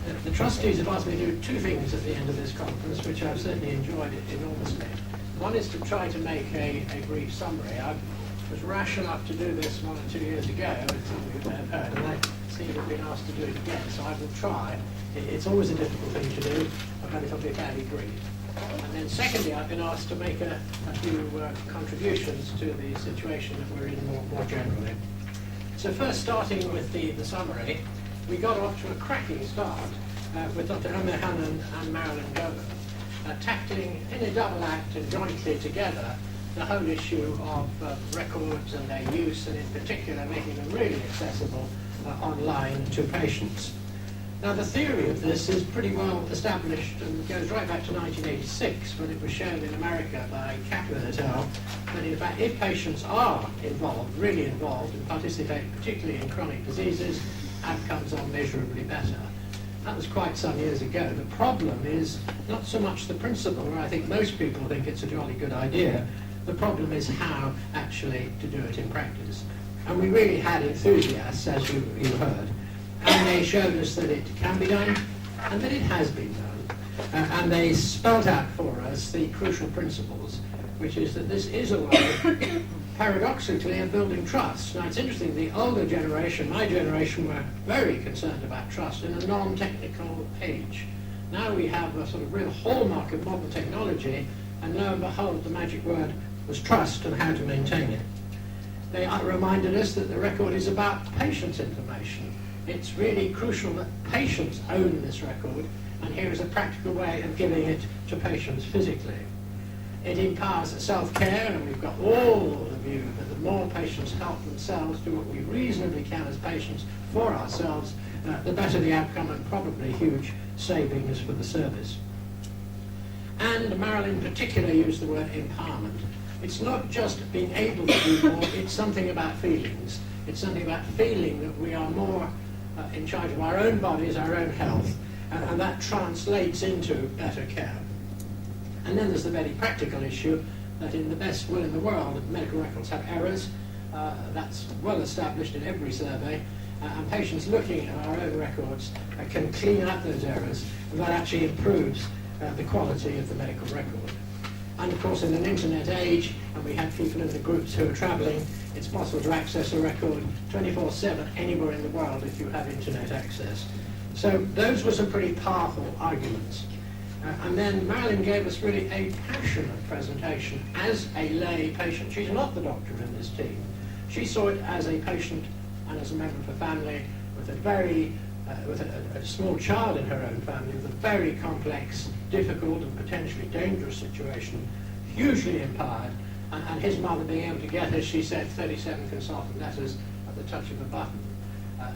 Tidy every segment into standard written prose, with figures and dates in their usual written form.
The trustees have asked me to do two things at the end of this conference, which I've certainly enjoyed enormously. One is to try to make a brief summary. I was rash enough to do this 1 or 2 years ago, as some of you may have heard, and I seem to have been asked to do it again, so I will try. It's always a difficult thing to do, but it'll be fairly brief. And then secondly, I've been asked to make a few contributions to the situation that we're in more generally. So first, starting with the summary, we got off to a cracking start with Dr. Emma Hannon and Marilyn Govan, tackling in a double act and jointly together the whole issue of records and their use, and in particular making them really accessible online to patients. Now, the theory of this is pretty well established and goes right back to 1986, when it was shown in America by Kaplan et al. That in fact, if patients are involved, really involved, and participate particularly in chronic diseases, outcomes are measurably better. That was quite some years ago. The problem is not so much the principle, where I think most people think it's a jolly good idea. The problem is how actually to do it in practice. And we really had enthusiasts, as you heard. And they showed us that it can be done, and that it has been done. And they spelled out for us the crucial principles, which is that this is a way, paradoxically, of building trust. Now, it's interesting, the older generation, my generation, were very concerned about trust in a non-technical age. Now we have a sort of real hallmark of modern technology, and lo and behold, the magic word was trust and how to maintain it. They reminded us that the record is about patients' information. It's really crucial that patients own this record, and here is a practical way of giving it to patients physically. It empowers self-care, and we've got all the view that the more patients help themselves do what we reasonably can as patients for ourselves, the better the outcome, and probably huge savings for the service. And Marilyn in particular used the word empowerment. It's not just being able to do more, it's something about feelings. It's something about feeling that we are more in charge of our own bodies, our own health, and that translates into better care. And then there's the very practical issue that in the best will in the world, medical records have errors. That's well established in every survey, and patients looking at our own records can clean up those errors, and that actually improves the quality of the medical record. And of course, in an internet age, and we have people in the groups who are traveling, it's possible to access a record 24/7 anywhere in the world if you have internet access. So those were some pretty powerful arguments. And then Marilyn gave us really a passionate presentation as a lay patient. She's not the doctor in this team. She saw it as a patient and as a member of her family with a small child in her own family, with a very complex, difficult and potentially dangerous situation, hugely empowered, and his mother being able to get, as she said, 37 consultant letters at the touch of a button.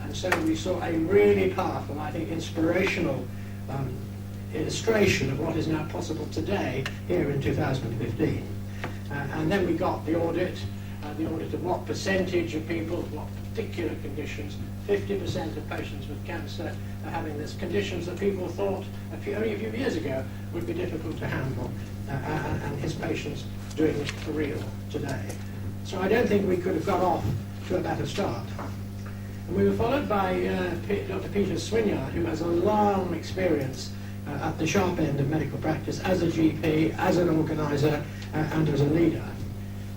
And so we saw a really powerful, I think, inspirational illustration of what is now possible today here in 2015. And then we got the audit of what percentage of people, what particular conditions. 50% of patients with cancer are having these conditions that people thought only a few years ago would be difficult to handle, and his patients doing it for real today. So I don't think we could have got off to a better start. And we were followed by Dr. Peter Swinyard, who has a long experience at the sharp end of medical practice as a GP, as an organizer, and as a leader.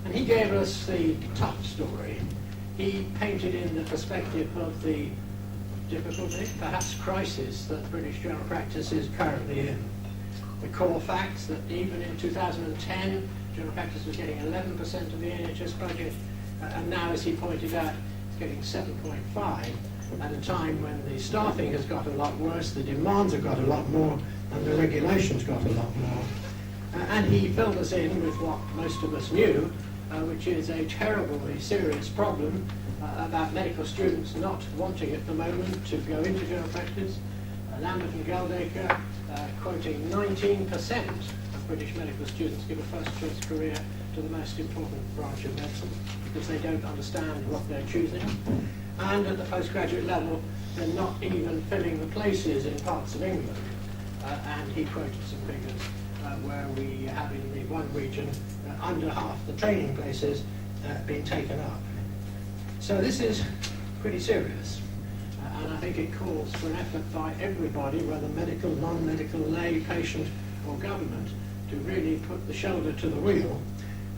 And he gave us the tough story. He painted in the perspective of the difficulty, perhaps crisis, that British general practice is currently in. The core facts that even in 2010, general practice was getting 11% of the NHS budget, and now, as he pointed out, it's getting 7.5, at a time when the staffing has got a lot worse, the demands have got a lot more, and the regulations got a lot more. And he filled us in with what most of us knew, which is a terribly serious problem about medical students not wanting at the moment to go into general practice. Lambert and Galdaker quoting 19% of British medical students give a first-choice career to the most important branch of medicine because they don't understand what they're choosing. And at the postgraduate level, they're not even filling the places in parts of England. And he quoted some figures where we have in the one region under half the training places being taken up. So this is pretty serious. and I think it calls for an effort by everybody, whether medical, non-medical, lay, patient or government, to really put the shoulder to the wheel.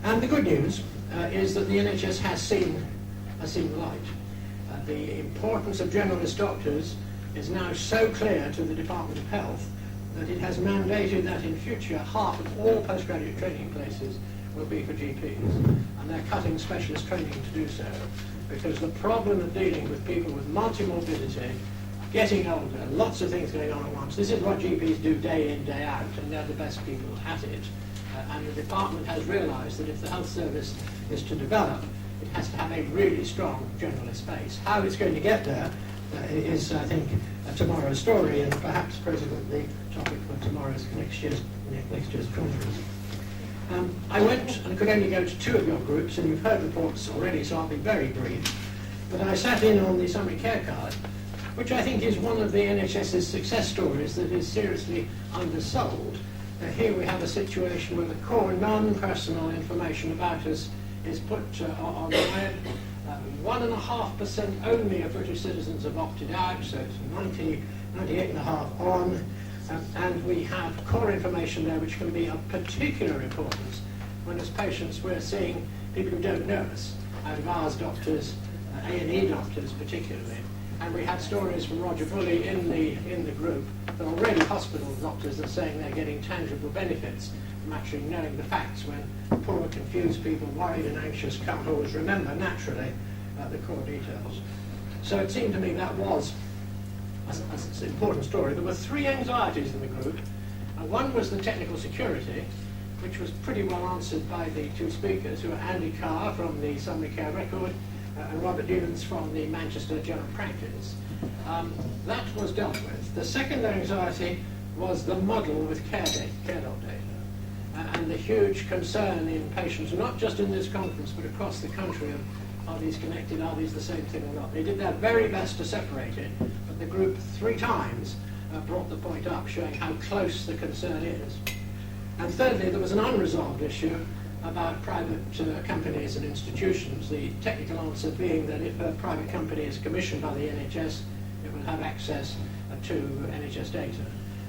And the good news is that the NHS has seen the light. The importance of generalist doctors is now so clear to the Department of Health that it has mandated that in future half of all postgraduate training places will be for GPs, and they're cutting specialist training to do so, because the problem of dealing with people with multimorbidity, getting older, lots of things going on at once, this is what GPs do day in, day out, and they're the best people at it. And the department has realised that if the health service is to develop, it has to have a really strong generalist base. How it's going to get there is, I think, tomorrow's story, and perhaps, President, the topic for next year's conference. I went and could only go to 2 of your groups, and you've heard reports already, so I'll be very brief. But I sat in on the summary care card, which I think is one of the NHS's success stories that is seriously undersold. Here we have a situation where the core non-personal information about us is put on the web. 1.5% only of British citizens have opted out, so it's 98.5% on. And we have core information there which can be of particular importance when as patients we're seeing people who don't know us, out of ours doctors, A&E doctors particularly. And we had stories from Roger Bully in the group that already hospital doctors are saying they're getting tangible benefits from actually knowing the facts when poor, confused people, worried and anxious, can't always remember naturally the core details. So it seemed to me that was an important story. There were 3 anxieties in the group. One was the technical security, which was pretty well answered by the 2 speakers, who are Andy Carr from the Summary Care Record and Robert Denis from the Manchester General Practice. That was dealt with. The second anxiety was the model with care dog data, and the huge concern in patients, not just in this conference, but across the country, of are these connected, are these the same thing or not. They did their very best to separate it, but the group 3 times brought the point up, showing how close the concern is. And thirdly, there was an unresolved issue about private companies and institutions, the technical answer being that if a private company is commissioned by the NHS, it will have access to NHS data.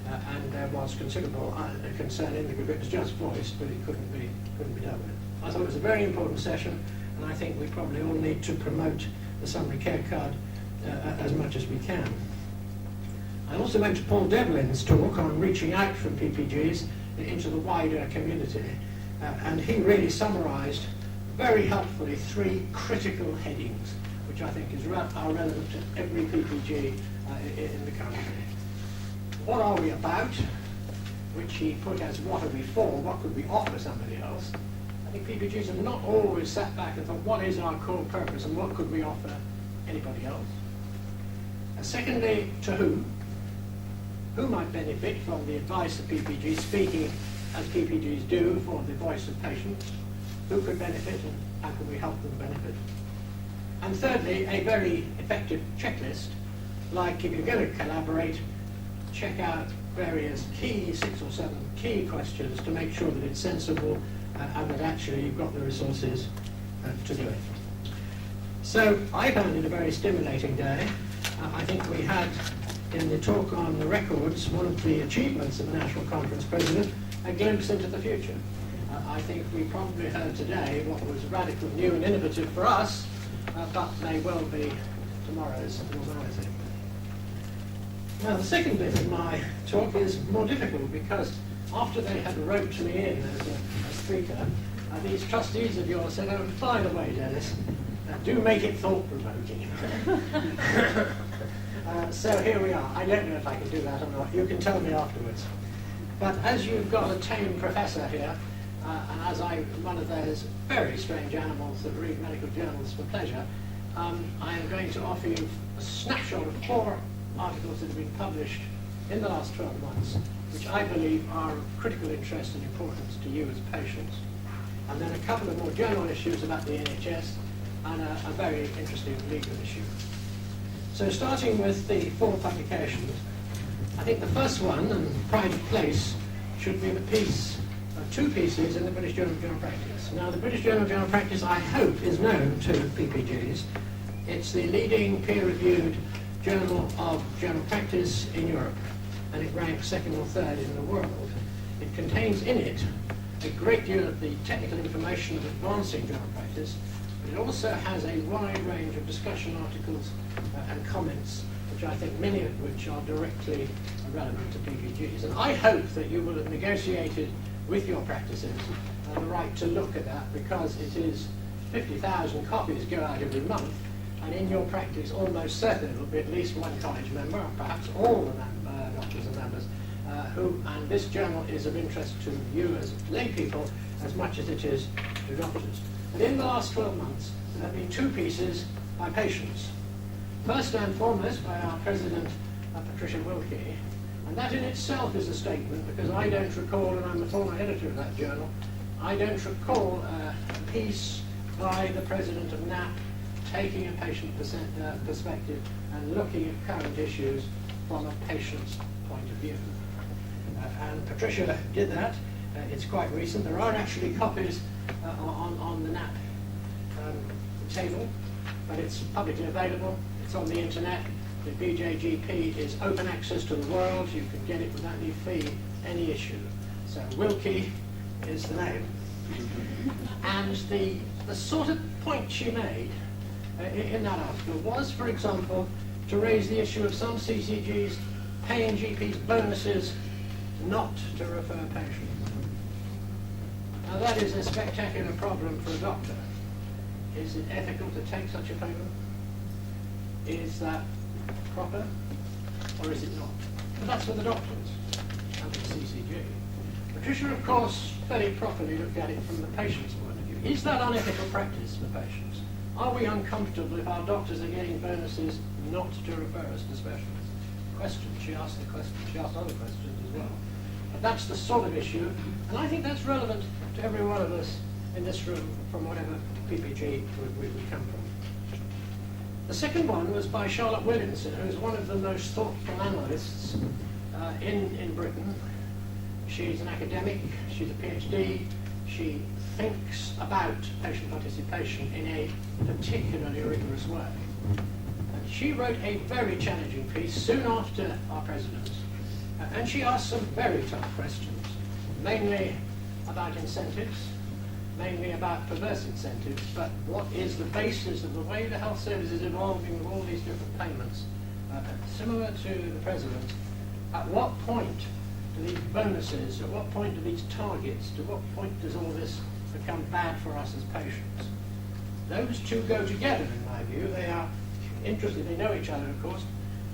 And there was considerable concern in the group. It was just voiced, but it couldn't be dealt with. I thought it was a very important session, and I think we probably all need to promote the summary care card as much as we can. I also went to Paul Devlin's talk on reaching out from PPGs into the wider community, and he really summarised very helpfully 3 critical headings, which I think are relevant to every PPG in the country. What are we about? Which he put as what are we for? What could we offer somebody else? I think PPGs have not always sat back and thought, what is our core purpose and what could we offer anybody else? Secondly, to whom? Who might benefit from the advice of PPGs, speaking as PPGs do for the voice of patients? Who could benefit and how can we help them benefit? And thirdly, a very effective checklist, like if you're going to collaborate, check out various key 6 or 7 key questions to make sure that it's sensible and that actually you've got the resources to do it. So I found it a very stimulating day. I think we had in the talk on the records, one of the achievements of the National Conference President, a glimpse into the future. I think we probably heard today what was radical, new and innovative for us, but may well be tomorrow's normality. Now, the second bit of my talk is more difficult because after they had roped me in as a speaker, these trustees of yours said, oh, by the way, Denis, do make it thought-provoking. So here we are. I don't know if I can do that or not. You can tell me afterwards. But as you've got a tame professor here, and as I'm one of those very strange animals that read medical journals for pleasure, I am going to offer you a snapshot of 4 articles that have been published in the last 12 months, which I believe are of critical interest and importance to you as patients. And then a couple of more general issues about the NHS and a very interesting legal issue. So starting with the 4 publications, I think the first one, and pride of place, should be the piece, 2 pieces in the British Journal of General Practice. Now, the British Journal of General Practice, I hope, is known to PPGs. It's the leading peer-reviewed journal of general practice in Europe, and it ranks second or third in the world. It contains in it a great deal of the technical information of advancing general practice, but it also has a wide range of discussion articles and comments, which I think many of which are directly relevant to PPGs. And I hope that you will have negotiated with your practices the right to look at that, because it is 50,000 copies go out every month, and in your practice almost certainly there will be at least one college member, or perhaps all the doctors and members, and this journal is of interest to you as lay people as much as it is to doctors. But in the last 12 months, there have been two pieces by patients. First and foremost by our president, Patricia Wilkie, and that in itself is a statement, because I don't recall, and I'm the former editor of that journal, I don't recall a piece by the president of NAP taking a patient perspective and looking at current issues from a patient's point of view. And Patricia did that. It's quite recent. There are actually copies on the NAP table, but it's publicly available. It's on the internet. The BJGP is open access to the world. You can get it without any fee, any issue. So Wilkie is the name. And the sort of point she made in that article was, for example, to raise the issue of some CCGs paying GPs bonuses not to refer patients. Now that is a spectacular problem for a doctor. Is it ethical to take such a payment? Is that proper, or is it not? But that's for the doctors and the CCG. Patricia, of course, very properly looked at it from the patient's point of view. Is that unethical practice for patients? Are we uncomfortable if our doctors are getting bonuses not to refer us to specialists? Question. She asked the question. She asked other questions as well. But that's the sort of issue, and I think that's relevant to every one of us in this room, from whatever PPG we come from. The second one was by Charlotte Williamson, who is one of the most thoughtful analysts in Britain. She's an academic, she's a PhD, she thinks about patient participation in a particularly rigorous way. And she wrote a very challenging piece soon after our president, and she asked some very tough questions, mainly about incentives, mainly about perverse incentives, but what is the basis of the way the health service is evolving with all these different payments? Similar to the president, at what point do these bonuses, at what point do these targets, to what point does all this become bad for us as patients? Those two go together, in my view. They are interesting, they know each other, of course,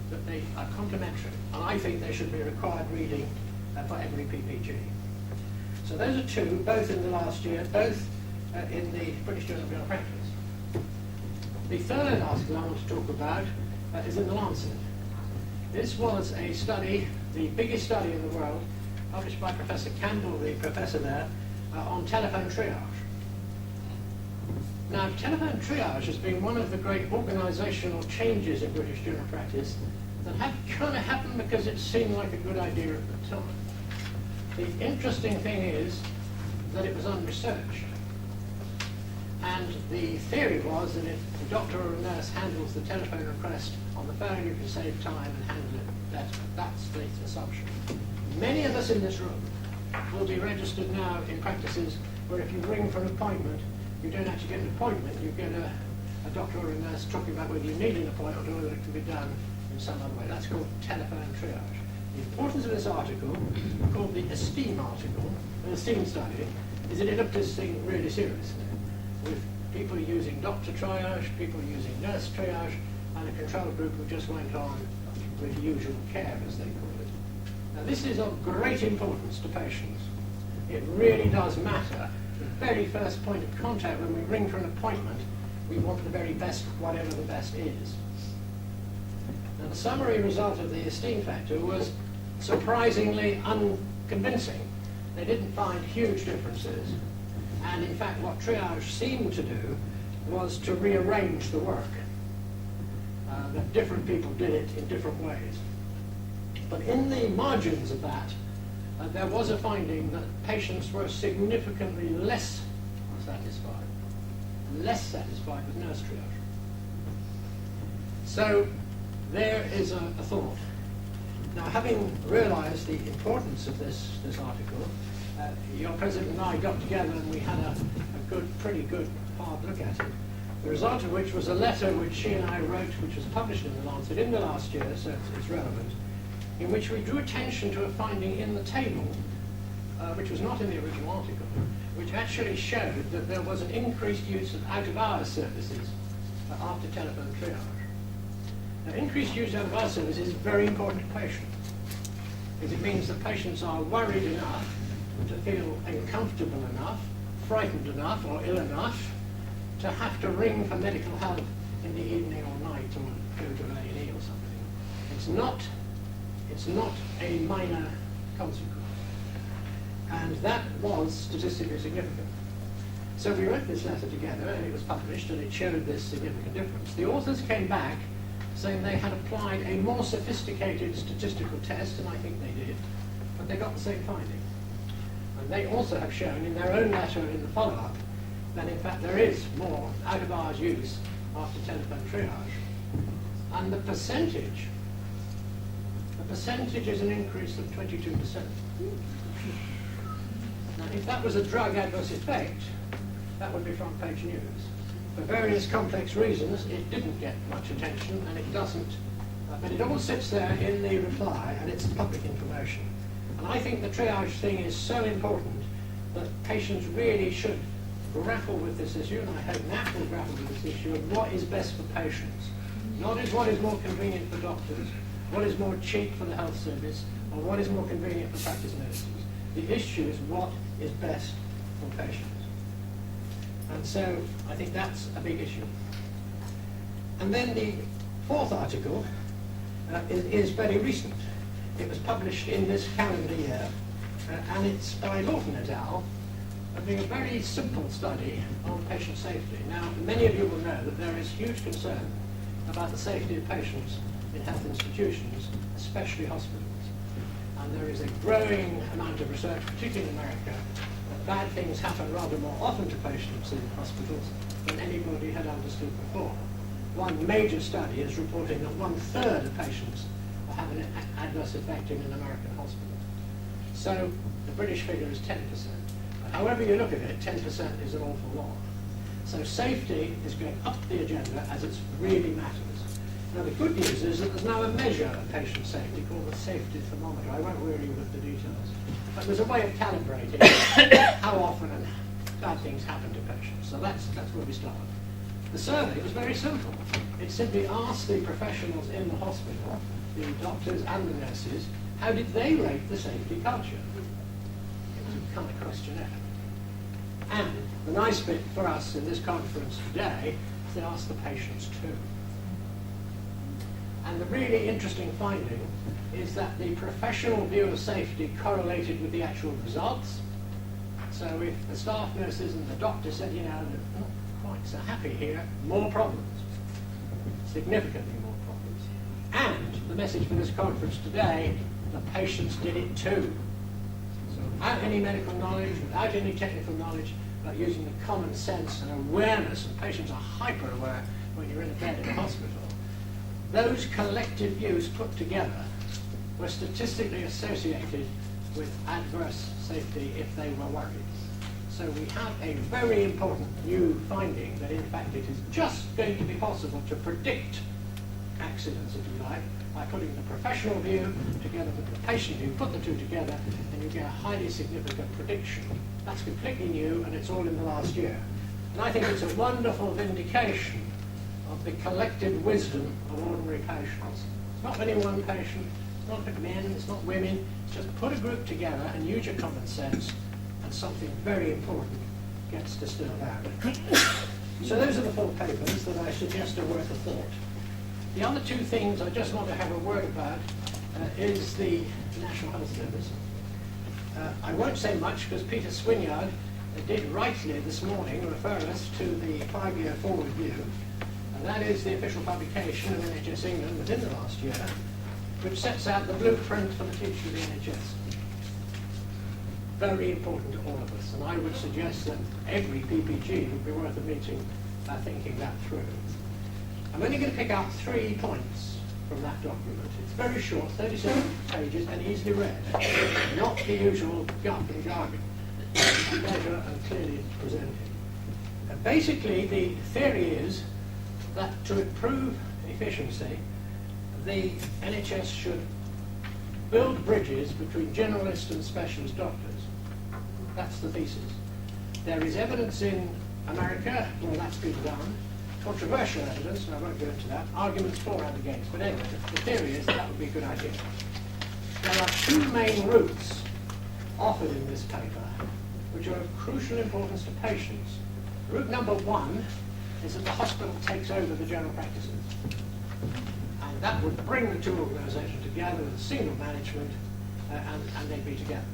but they are complementary, and I think they should be required reading for every PPG. So those are two, both in the last year, both in the British Journal of General Practice. The third article I want to talk about is in the Lancet. This was a study, the biggest study in the world, published by Professor Campbell, the professor there, on telephone triage. Now, telephone triage has been one of the great organisational changes in British general practice that had kind of happened because it seemed like a good idea at the time. The interesting thing is that it was unresearched. And the theory was that if a doctor or a nurse handles the telephone request on the phone, you can save time and handle it better. That's the assumption. Many of us in this room will be registered now in practices where if you ring for an appointment, you don't actually get an appointment, you get a doctor or a nurse talking about whether you need an appointment or whether it can be done in some other way. That's called telephone triage. The importance of this article, called the ESTEEM article, the ESTEEM study, is that it looked at this thing really seriously, with people using doctor triage, people using nurse triage, and a control group who just went on with usual care, as they call it. Now this is of great importance to patients. It really does matter. The very first point of contact when we ring for an appointment, we want the very best, whatever the best is. Now the summary result of the ESTEEM factor was surprisingly unconvincing. They didn't find huge differences. And in fact, what triage seemed to do was to rearrange the work. That different people did it in different ways. But in the margins of that, there was a finding that patients were significantly less satisfied with nurse triage. So there is a thought. Now, having realised the importance of this article, your president and I got together and we had a pretty good hard look at it. The result of which was a letter which she and I wrote, which was published in the Lancet in the last year, so it's relevant, in which we drew attention to a finding in the table, which was not in the original article, which actually showed that there was an increased use of out-of-hours services after telephone triage. Now, increased use of out-of-hours services is very important to patients, because it means that patients are worried enough to feel uncomfortable enough, frightened enough, or ill enough to have to ring for medical help in the evening or night or go to an A&E or something. It's not a minor consequence. And that was statistically significant. So we wrote this letter together, and it was published, and it showed this significant difference. The authors came back saying they had applied a more sophisticated statistical test, and I think they did, but they got the same finding. And they also have shown in their own letter in the follow-up that in fact there is more out-of-hours use after telephone triage. And the percentage is an increase of 22%. Now, if that was a drug adverse effect, that would be front-page news. For various complex reasons, it didn't get much attention, and it doesn't. But it all sits there in the reply, and it's public information. And I think the triage thing is so important that patients really should grapple with this issue, and I hope NAP will grapple with this issue of what is best for patients. Not as what is more convenient for doctors, what is more cheap for the health service, or what is more convenient for practice nurses. The issue is what is best for patients. And so I think that's a big issue. And then the fourth article is very recent. It was published in this calendar year, and it's by Lawton et al., doing a very simple study on patient safety. Now, many of you will know that there is huge concern about the safety of patients in health institutions, especially hospitals. And there is a growing amount of research, particularly in America, that bad things happen rather more often to patients in hospitals than anybody had understood before. One major study is reporting that 1/3 of patients have an adverse effect in an American hospital. So the British figure is 10%. However you look at it, 10% is an awful lot. So safety is going up the agenda as it really matters. Now the good news is that there's now a measure of patient safety called the safety thermometer. I won't weary you with the details. But there's a way of calibrating how often and bad things happen to patients. So that's where we start. The survey was very simple. It simply asked the professionals in the hospital, the doctors and the nurses, how did they rate the safety culture? It was a kind of questionnaire. And the nice bit for us in this conference today is they asked the patients too. And the really interesting finding is that the professional view of safety correlated with the actual results. So if the staff nurses and the doctor said, you know, they're not quite so happy here, more problems, significantly more problems. And the message for this conference today, the patients did it too. So without any medical knowledge, without any technical knowledge, but using the common sense and awareness, and patients are hyper-aware when you're in a bed in a hospital, those collective views put together were statistically associated with adverse safety if they were worried. So we have a very important new finding that in fact it is just going to be possible to predict accidents, if you like, by putting the professional view together with the patient view, put the two together, and you get a highly significant prediction. That's completely new, and it's all in the last year. And I think it's a wonderful vindication of the collective wisdom of ordinary patients. It's not any one patient, it's not men, it's not women, it's just put a group together and use your common sense, and something very important gets distilled out. So those are the 4 papers that I suggest are worth a thought. The other 2 things I just want to have a word about is the National Health Service. I won't say much because Peter Swinyard did rightly this morning refer us to the 5-year forward view, and that is the official publication of NHS England within the last year, which sets out the blueprint for the future of the NHS. Very important to all of us, and I would suggest that every PPG would be worth a meeting thinking that through. I'm only going to pick out 3 points from that document. It's very short, 37 pages, and easily read. Not the usual guff and jargon. Leisure and clearly presented. Basically, the theory is that to improve efficiency, the NHS should build bridges between generalist and specialist doctors. That's the thesis. There is evidence in America where that's been done, controversial evidence, and I won't go into that, arguments for and against, but anyway, the theory is that would be a good idea. There are two main routes offered in this paper, which are of crucial importance to patients. Route number one is that the hospital takes over the general practices. And that would bring the two organisations together with a single management, and they'd be together.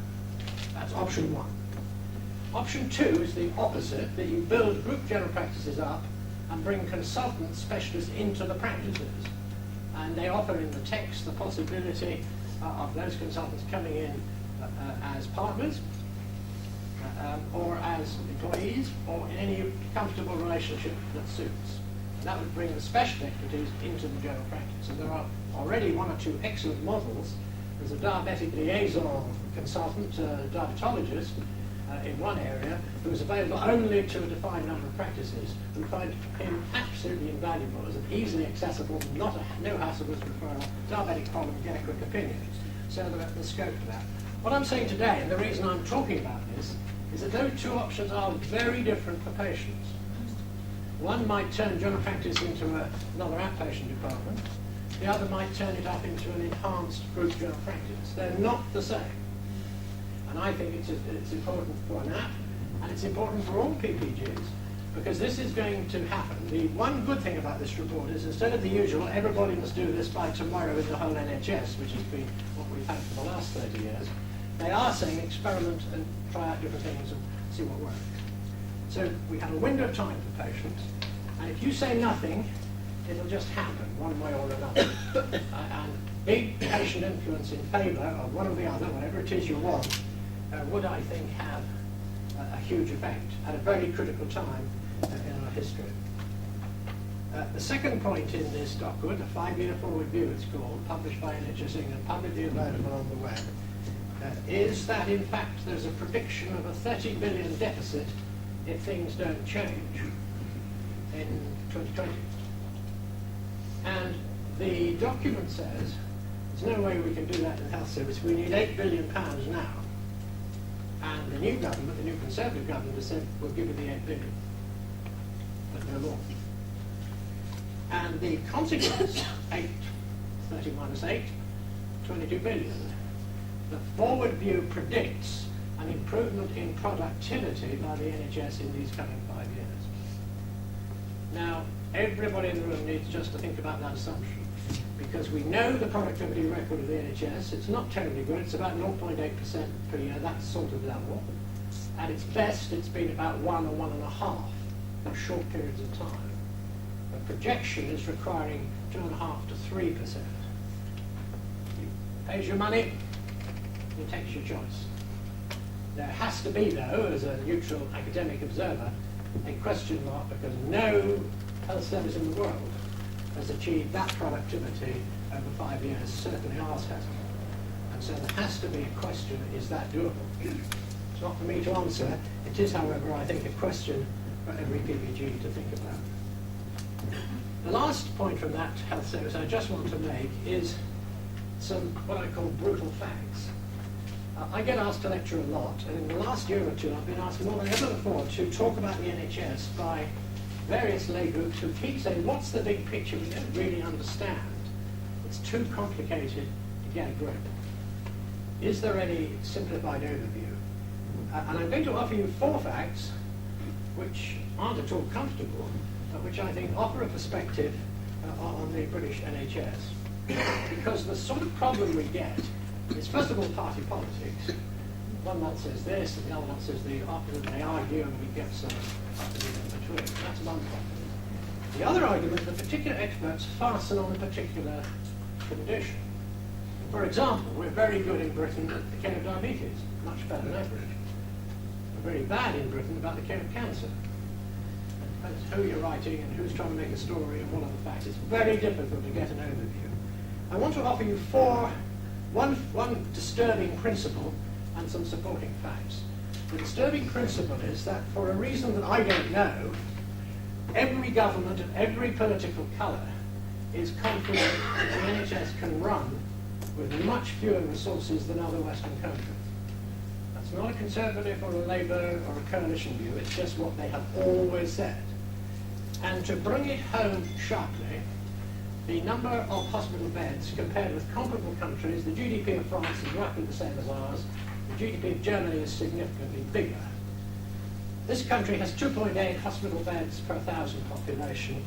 That's option one. Option two is the opposite, that you build group general practices up and bring consultant specialists into the practices. And they offer in the text the possibility of those consultants coming in as partners, or as employees, or in any comfortable relationship that suits. And that would bring the special expertise into the general practice. And there are already one or two excellent models. There's a diabetic liaison consultant, diabetologist, in one area, who is available only to a defined number of practices, who find him absolutely invaluable as an easily accessible, no hassle with referral, diabetic problem, get a quick opinion. So there's scope for that. What I'm saying today, and the reason I'm talking about this, is that those two options are very different for patients. One might turn general practice into another outpatient department. The other might turn it up into an enhanced group general practice. They're not the same. And I think it's important for an app, and it's important for all PPGs, because this is going to happen. The one good thing about this report is instead of the usual, everybody must do this by tomorrow in the whole NHS, which has been what we've had for the last 30 years, they are saying experiment and try out different things and see what works. So we have a window of time for patients, and if you say nothing, it'll just happen one way or another. And big patient influence in favour of one or the other, whatever it is you want, would, I think, have a huge effect at a very critical time in our history. The second point in this document, a 5-year forward view it's called, published by NHS England, publicly available on the web, is that in fact there's a prediction of a 30 billion deficit if things don't change in 2020. And the document says there's no way we can do that in the health service. We need £8 billion now. And the new government, the new Conservative government, has said, we'll give you the 8 billion, but no more. And the consequence, 30 minus 8, 22 billion. The forward view predicts an improvement in productivity by the NHS in these coming 5 years. Now, everybody in the room needs just to think about that assumption, because we know the productivity record of the NHS. It's not terribly good. It's about 0.8% per year, that sort of level. At its best, it's been about 1 or 1.5 for short periods of time. The projection is requiring 2.5 to 3%. You pays your money, you takes your choice. There has to be, though, as a neutral academic observer, a question mark, because no health service in the world has achieved that productivity over 5 years. Certainly ours hasn't. And so there has to be a question, is that doable? It's not for me to answer. It is, however, I think, a question for every PPG to think about. The last point from that health service I just want to make is some what I call brutal facts. I get asked to lecture a lot, and in the last year or two I've been asked more than ever before to talk about the NHS by various lay groups who keep saying, what's the big picture? We don't really understand. It's too complicated to get a grip. Is there any simplified overview? And I'm going to offer you 4 facts which aren't at all comfortable, but which I think offer a perspective on the British NHS. Because the sort of problem we get is, first of all, party politics. One month says this, and the other month says the opposite, and they argue, and we get some opposite in between. That's one problem. The other argument, the particular experts fasten on a particular condition. For example, we're very good in Britain at the care of diabetes, much better than average. We're very bad in Britain about the care of cancer. Depends who you're writing and who's trying to make a story and what are the facts. It's very difficult to get an overview. I want to offer you one disturbing principle and some supporting facts. The disturbing principle is that for a reason that I don't know, every government of every political colour is confident that the NHS can run with much fewer resources than other Western countries. That's not a Conservative or a Labour or a coalition view, it's just what they have always said. And to bring it home sharply, the number of hospital beds compared with comparable countries, the GDP of France is roughly the same as ours, the GDP of Germany is significantly bigger. This country has 2.8 hospital beds per 1,000 population.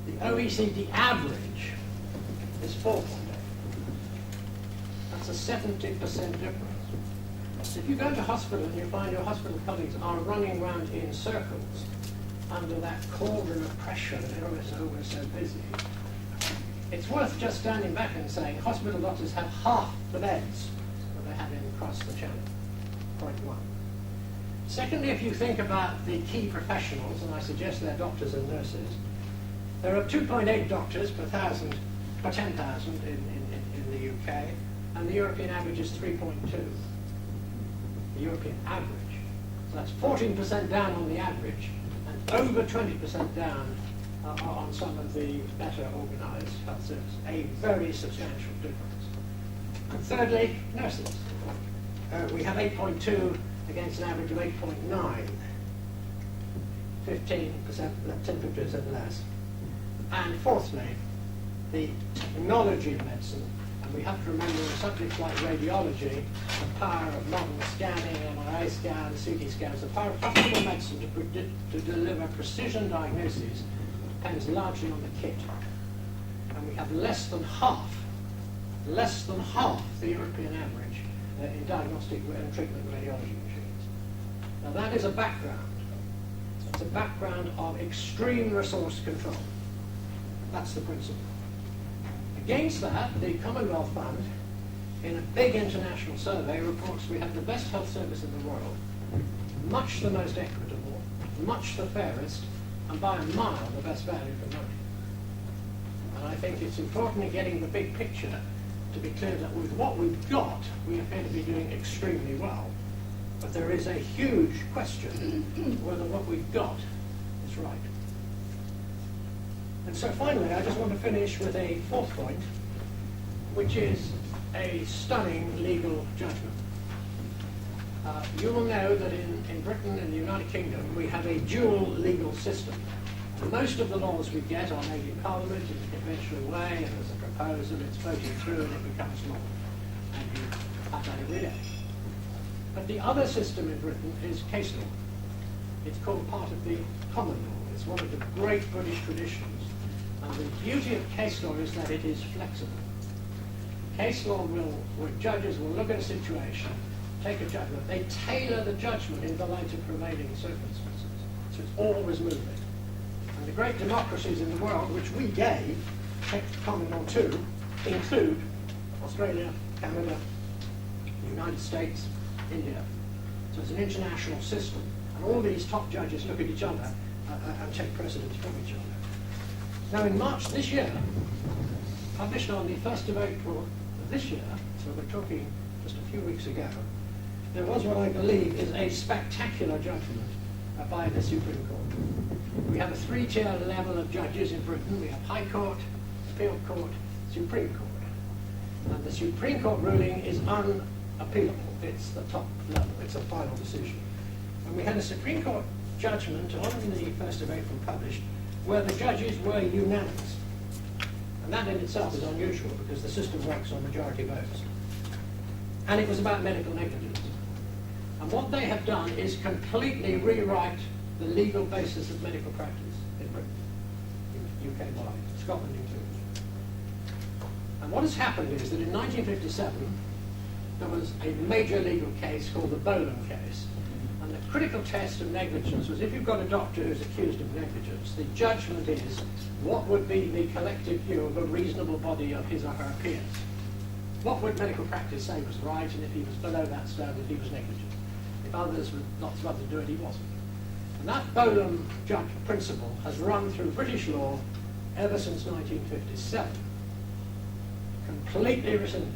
The OECD average is 4.8. That's a 70% difference. So if you go to hospital and you find your hospital colleagues are running around in circles under that cauldron of pressure, they're always so busy, it's worth just standing back and saying hospital doctors have half the beds that they have across the channel. Point one. Secondly, if you think about the key professionals, and I suggest they're doctors and nurses, there are 2.8 doctors per 10,000 in the UK, and the European average is 3.2. The European average. So that's 14% down on the average, and over 20% down on some of the better organised health services. A very substantial difference. And thirdly, nurses. We have 8.2 against an average of 8.9. 10% less. And fourthly, the technology of medicine. And we have to remember in subjects like radiology, the power of modern scanning, MRI scans, CT scans, the power of hospital medicine to deliver precision diagnoses depends largely on the kit. And we have less than half the European average in diagnostic and treatment radiology machines. Now that is a background. It's a background of extreme resource control. That's the principle. Against that, the Commonwealth Fund, in a big international survey, reports we have the best health service in the world, much the most equitable, much the fairest, and by a mile the best value for money. And I think it's important in getting the big picture to be clear that with what we've got, we appear to be doing extremely well. But there is a huge question whether what we've got is right. And so finally, I just want to finish with a fourth point, which is a stunning legal judgment. You will know that in Britain and the United Kingdom, we have a dual legal system. Most of the laws we get are made in Parliament in a conventional way, and there's a proposal, it's voted through, and it becomes law. And you have that every day. But the other system in Britain is case law. It's called part of the common law. It's one of the great British traditions. And the beauty of case law is that it is flexible. Case law where judges will look at a situation, take a judgment, they tailor the judgment in the light of prevailing circumstances. So it's always moving. And the great democracies in the world, which we gave common law to, include Australia, Canada, the United States, India. So it's an international system. And all these top judges look at each other and take precedence from each other. Now in March this year, published on the 1st of April of this year, so we're talking just a few weeks ago, there was what I believe is a spectacular judgment by the Supreme Court. We have a three-tier level of judges in Britain. We have High Court, Appeal Court, Supreme Court. And the Supreme Court ruling is unappealable. It's the top level. It's a final decision. And we had a Supreme Court judgment on the 1st of April published where the judges were unanimous. And that in itself is unusual because the system works on majority votes. And it was about medical negligence. And what they have done is completely rewrite the legal basis of medical practice in Britain, UK-wide, Scotland included. And what has happened is that in 1957, there was a major legal case called the Bolan case. And the critical test of negligence was if you've got a doctor who's accused of negligence, the judgment is what would be the collective view of a reasonable body of his or her peers. What would medical practice say was right, and if he was below that standard, he was negligent. If others, with lots of others, do it, he wasn't. And that Bolan judge principle has run through British law ever since 1957. completely rescinded,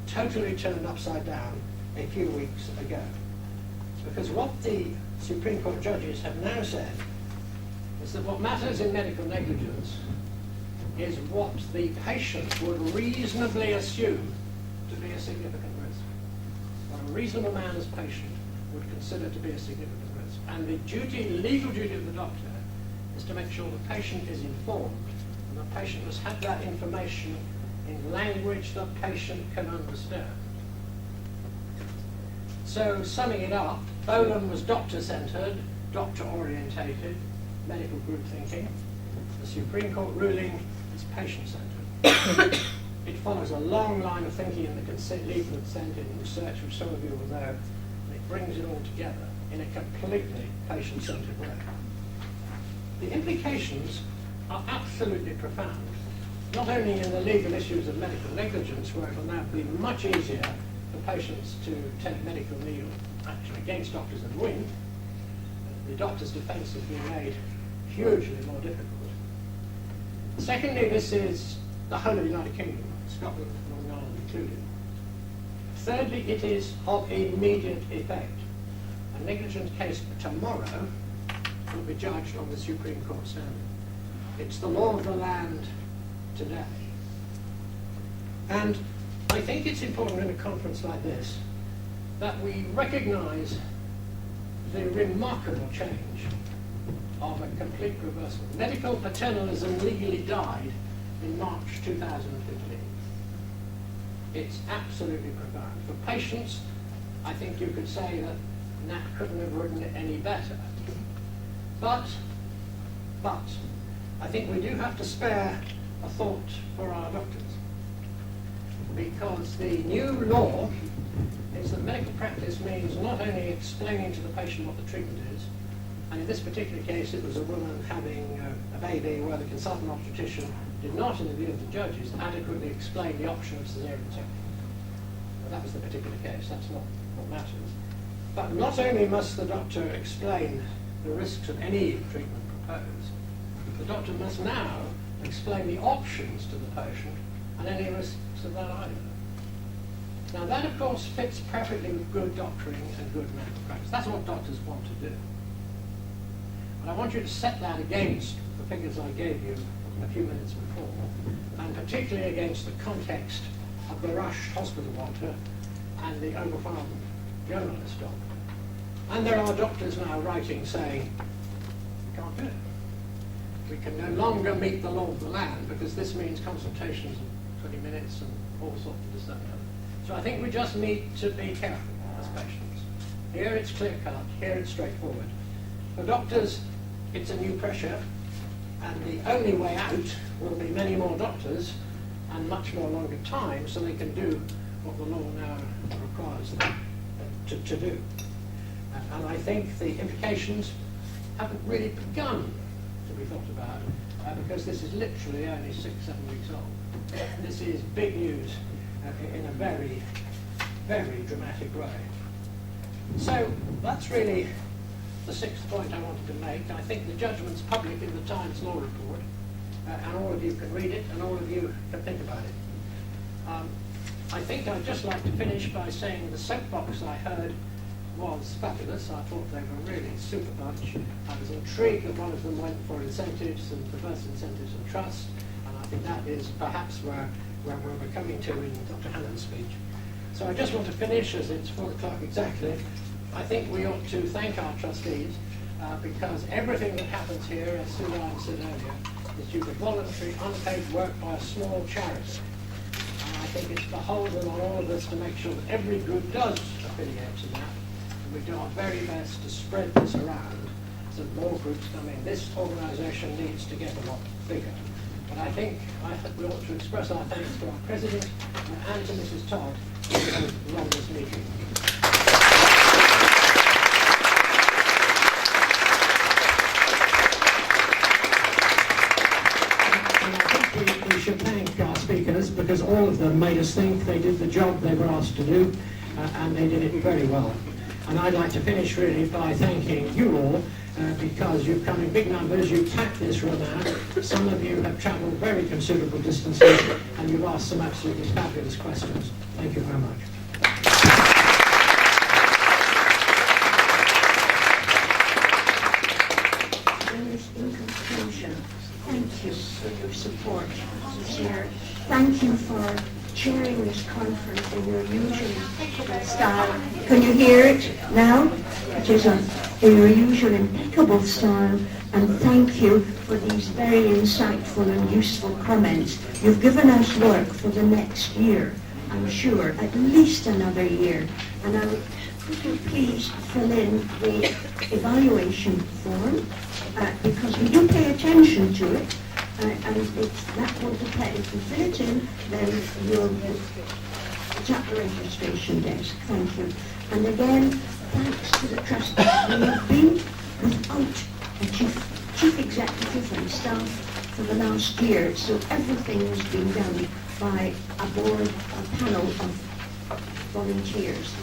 totally turned upside down a few weeks ago. Because what the Supreme Court judges have now said is that what matters in medical negligence is what the patient would reasonably assume to be a significant risk. What a reasonable man's patient would consider to be a significant risk. And the legal duty of the doctor is to make sure the patient is informed, and the patient must have that information in language the patient can understand. So, summing it up, Bolam was doctor-centred, doctor-orientated, medical group thinking. The Supreme Court ruling is patient-centred. It follows a long line of thinking in the legal consent in research, which some of you will know, and it brings it all together in a completely patient-centred way. The implications are absolutely profound, not only in the legal issues of medical negligence, where it will now be much easier for patients to take medical legal action against doctors and win. The doctor's defence has been made hugely more difficult. Secondly, this is the whole of the United Kingdom, Scotland, Northern Ireland included. Thirdly, it is of immediate effect. A negligence case tomorrow will be judged on the Supreme Court standard. It's the law of the land today. And I think it's important in a conference like this that we recognise the remarkable change of a complete reversal. Medical paternalism legally died in March 2015. It's absolutely profound. For patients, I think you could say that Nat couldn't have written it any better. But, I think we do have to spare a thought for our doctors. Because the new law is that medical practice means not only explaining to the patient what the treatment is, and in this particular case it was a woman having a baby where the consultant obstetrician did not, in the view of the judges, adequately explain the option of caesarean section. Well, that was the particular case, that's not what matters. But not only must the doctor explain the risks of any treatment proposed, the doctor must now explain the options to the patient and any risks of that either. Now that, of course, fits perfectly with good doctoring and good medical practice. That's what doctors want to do. But I want you to set that against the figures I gave you a few minutes before, and particularly against the context of the rushed hospital water and the overwhelmed journalist stock. And there are doctors now writing saying, we can't do it. We can no longer meet the law of the land because this means consultations of 20 minutes and all sorts of this, that, and the other. So I think we just need to be careful as patients. Here it's clear-cut, here it's straightforward. For doctors, it's a new pressure, and the only way out will be many more doctors and much more longer time so they can do what the law now requires them to do. And I think the implications haven't really begun to be thought about because this is literally only 6-7 weeks old. This is big news in a very, very dramatic way. So that's really the sixth point I wanted to make. I think the judgment's public in the Times Law Report, and all of you can read it, and all of you can think about it. I think I'd just like to finish by saying the soapbox I heard was fabulous. I thought they were really super bunch. I was intrigued that one of them went for incentives and perverse incentives and trust, and I think that is perhaps where we're coming to in Dr. Hannon's speech. So I just want to finish, as it's 4 o'clock exactly. I think we ought to thank our trustees because everything that happens here, as Suzanne said earlier, is due to voluntary, unpaid work by a small charity. And I think it's beholden on all of us to make sure that every group does affiliate to that. And we do our very best to spread this around so that more groups come in. This organisation needs to get a lot bigger. But I think we ought to express our thanks to our President and to Mrs. Todd who run this meeting. We should thank our speakers because all of them made us think. They did the job they were asked to do and they did it very well. And I'd like to finish really by thanking you all because you've come in big numbers, you've packed this room out. Some of you have travelled very considerable distances, and you've asked some absolutely fabulous questions. Thank you very much. In conclusion, thank you for your support, Chair. Thank you for chairing this conference in your usual style. Can you hear it now? It is in your usual impeccable style, and thank you for these very insightful and useful comments. You've given us work for the next year, I'm sure, at least another year. And I would, could you please fill in the evaluation form, because we do pay attention to it, and if that won't depend, if you fill it in, then it's at the registration desk. Thank you. And again, thanks to the trustees. We have been without a chief executive and staff for the last year, so everything has been done by a board, a panel of volunteers.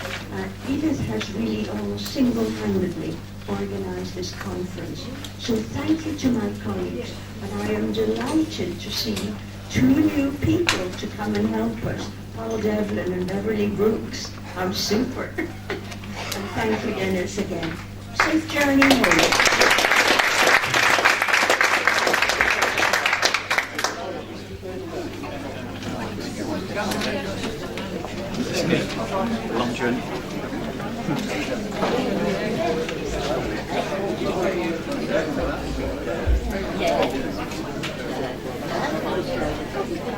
Edith has really almost single-handedly organised this conference. So thank you to my colleagues, and I am delighted to see two new people to come and help us, Paul Devlin and Beverly Brooks. How super. And thank you, Denis, again. Safe journey home. Long journey.